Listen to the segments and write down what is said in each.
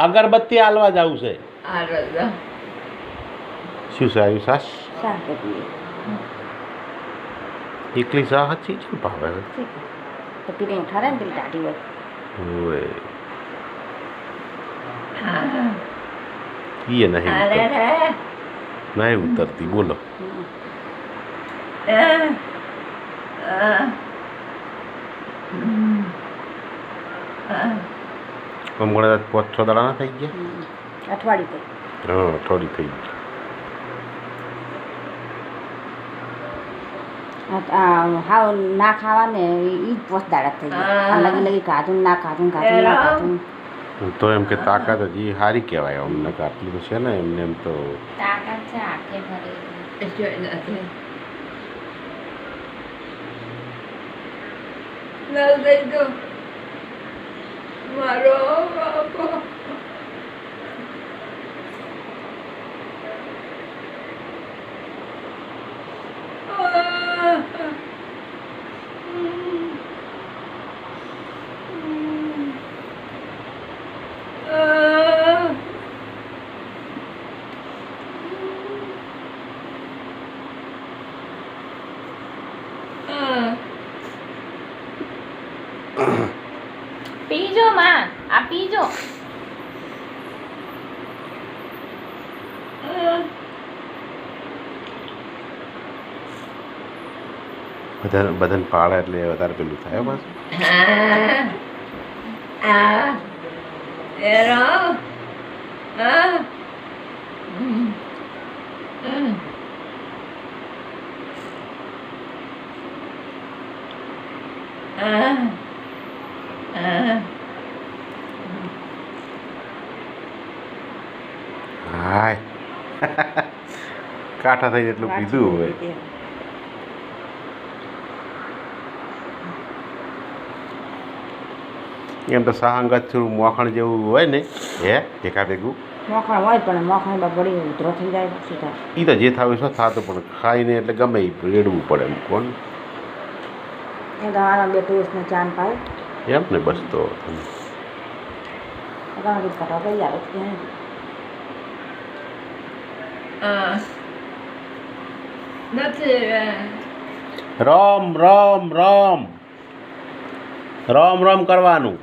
અગરબત્તી હાલવા જવું છે. શું છે આવ્યું સાસ? એકલી સા હચી છે ભાવે તો પીરે ઉઠાડે ને પેલી દાઢી હોય ઓય ये नहीं उतरती बोलो હમણાં 5-6 દાડા ના થઈ ગયા અઠવાડિયું હા અઠવાડિયું થઈ ગયું હાવ ના ખાવા ને એ જ 5 દાડા થઈ ગયા લગી લગી ખાધું ના ખાધું ખાધું ના ખાધું તો એમ કે તાકાત હજી સારી કહેવાય અમને કે આટલી તો છે ને એમને એમ તો તાકાત છે આખે ભરી મારો બાપો પીજો માં આ પીજો બધાને પાડે એટલે વધારે પેલું થાય બસ હાય કાઠા થઈને એટલું પીધું હોય એમ તો સહાંગત થોડું મોખણ જેવું હોય ને હે એકા ભેગું મોખણ હોય પણ મોખણ બળી ઉધરો થઈ જાય સીધા એ તો જે થાવ શું થતું પણ ખાઈને એટલે ગમે એ રેડવું પડે એમ કોણ એ તો આરામ 2 દિવસનો ચાન પાય એમ ને બસ તો ઘણી કટા થઈ આવે છે રામ રામ રામ રામ રામ કરવાનું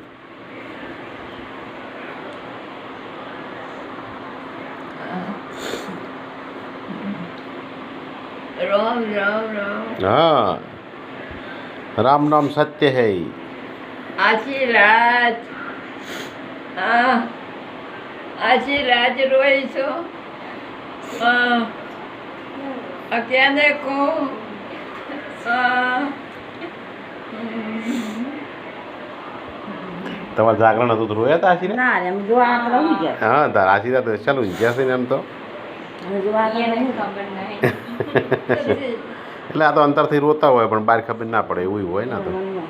राम राम राम हाँ राम नाम सत्य है आशी रात आशी रात रोई छो अकेले को તમારે જાગરણ હતું તો રોયા હતા આશીને ના એમ જો આ રહી ગયા હા તાર આશીરા તો ચાલુ ગયા છે ને એમ તો અને જો આ એને ખબર નહીં એટલે આ તો અંતરથી રોતા હોય પણ બહાર ખબર ના પડે એવું હોય ને આ તો મનમાં